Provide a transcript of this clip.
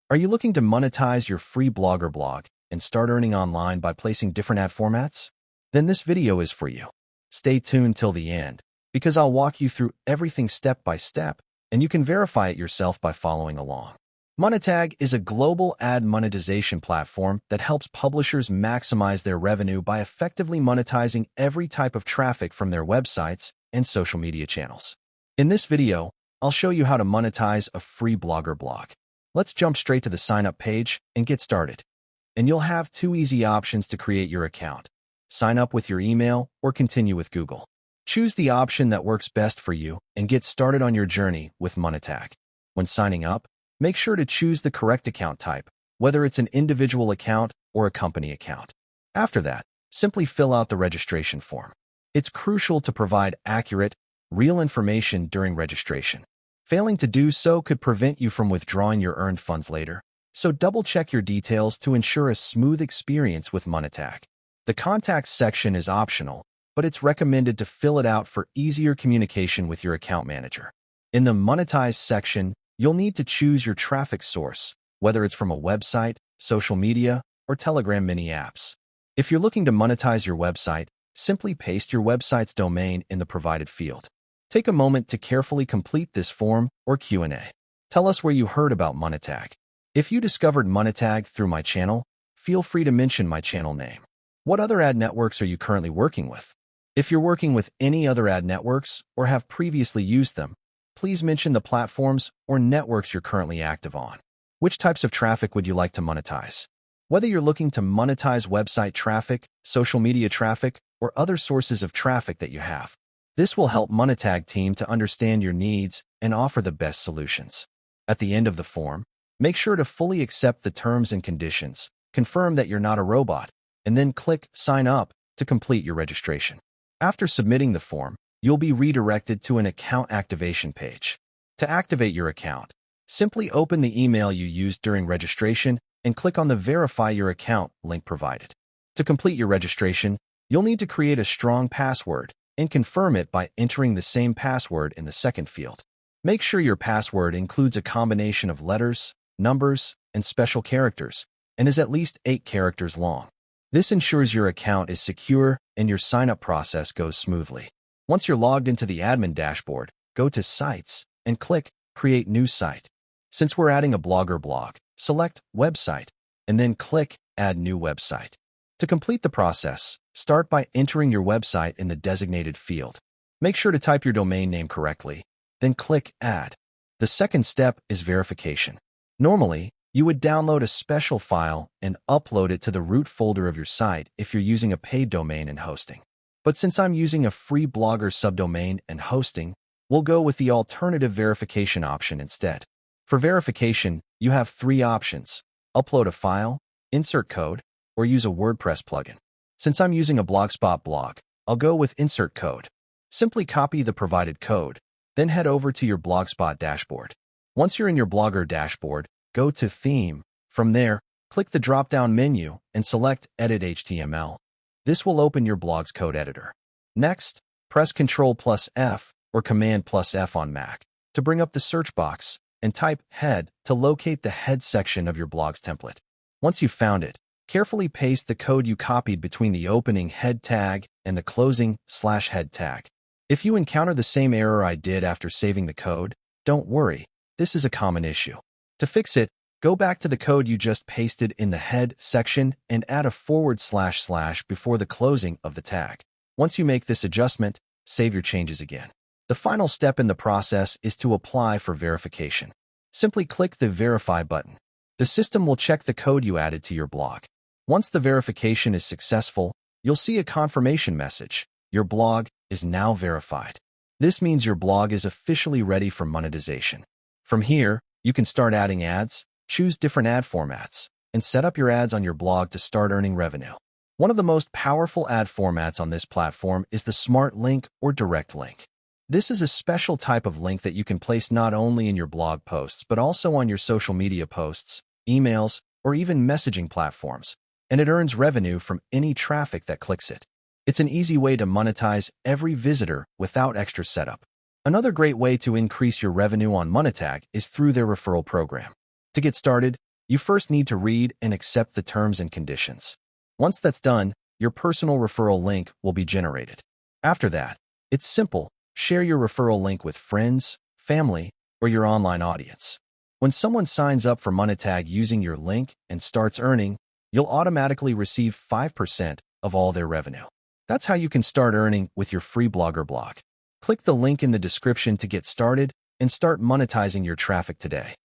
Are you looking to monetize your free blogger blog and start earning online by placing different ad formats? Then this video is for you. Stay tuned till the end, because I'll walk you through everything step by step, and you can verify it yourself by following along. Monetag is a global ad monetization platform that helps publishers maximize their revenue by effectively monetizing every type of traffic from their websites and social media channels. In this video, I'll show you how to monetize a free blogger blog. Let's jump straight to the sign-up page and get started. And you'll have two easy options to create your account. Sign up with your email or continue with Google. Choose the option that works best for you and get started on your journey with Monetag. When signing up, make sure to choose the correct account type, whether it's an individual account or a company account. After that, simply fill out the registration form. It's crucial to provide accurate, real information during registration. Failing to do so could prevent you from withdrawing your earned funds later, so double-check your details to ensure a smooth experience with Monetag. The contacts section is optional, but it's recommended to fill it out for easier communication with your account manager. In the Monetize section, you'll need to choose your traffic source, whether it's from a website, social media, or Telegram mini apps. If you're looking to monetize your website, simply paste your website's domain in the provided field. Take a moment to carefully complete this form or Q&A. Tell us where you heard about Monetag. If you discovered Monetag through my channel, feel free to mention my channel name. What other ad networks are you currently working with? If you're working with any other ad networks or have previously used them, please mention the platforms or networks you're currently active on. Which types of traffic would you like to monetize? Whether you're looking to monetize website traffic, social media traffic, or other sources of traffic that you have, this will help Monetag team to understand your needs and offer the best solutions. At the end of the form, make sure to fully accept the terms and conditions, confirm that you're not a robot, and then click Sign Up to complete your registration. After submitting the form, you'll be redirected to an account activation page. To activate your account, simply open the email you used during registration and click on the Verify Your Account link provided. To complete your registration, you'll need to create a strong password and confirm it by entering the same password in the second field. Make sure your password includes a combination of letters, numbers, and special characters, and is at least 8 characters long. This ensures your account is secure and your sign-up process goes smoothly. Once you're logged into the admin dashboard, go to Sites and click Create New Site. Since we're adding a blogger blog, select Website and then click Add New Website. To complete the process, start by entering your website in the designated field. Make sure to type your domain name correctly, then click Add. The second step is verification. Normally, you would download a special file and upload it to the root folder of your site if you're using a paid domain and hosting. But since I'm using a free blogger subdomain and hosting, we'll go with the alternative verification option instead. For verification, you have 3 options: upload a file, insert code, or use a WordPress plugin. Since I'm using a Blogspot blog, I'll go with insert code. Simply copy the provided code, then head over to your Blogspot dashboard. Once you're in your Blogger dashboard, go to Theme. From there, click the drop-down menu and select Edit HTML. This will open your blog's code editor. Next, press Ctrl+F or Command+F on Mac to bring up the search box and type Head to locate the head section of your blog's template. Once you've found it, carefully paste the code you copied between the opening head tag and the closing /head tag. If you encounter the same error I did after saving the code, don't worry, this is a common issue. To fix it, go back to the code you just pasted in the head section and add a // before the closing of the tag. Once you make this adjustment, save your changes again. The final step in the process is to apply for verification. Simply click the Verify button. The system will check the code you added to your blog. Once the verification is successful, you'll see a confirmation message. Your blog is now verified. This means your blog is officially ready for monetization. From here, you can start adding ads, choose different ad formats, and set up your ads on your blog to start earning revenue. One of the most powerful ad formats on this platform is the Smart Link or Direct Link. This is a special type of link that you can place not only in your blog posts, but also on your social media posts, emails, or even messaging platforms, and it earns revenue from any traffic that clicks it. It's an easy way to monetize every visitor without extra setup. Another great way to increase your revenue on Monetag is through their referral program. To get started, You first need to read and accept the terms and conditions. Once that's done, your personal referral link will be generated. After that, it's simple. Share your referral link with friends, family, or your online audience. When someone signs up for Monetag using your link and starts earning, you'll automatically receive 5% of all their revenue. That's how you can start earning with your free blogger blog. Click the link in the description to get started and start monetizing your traffic today.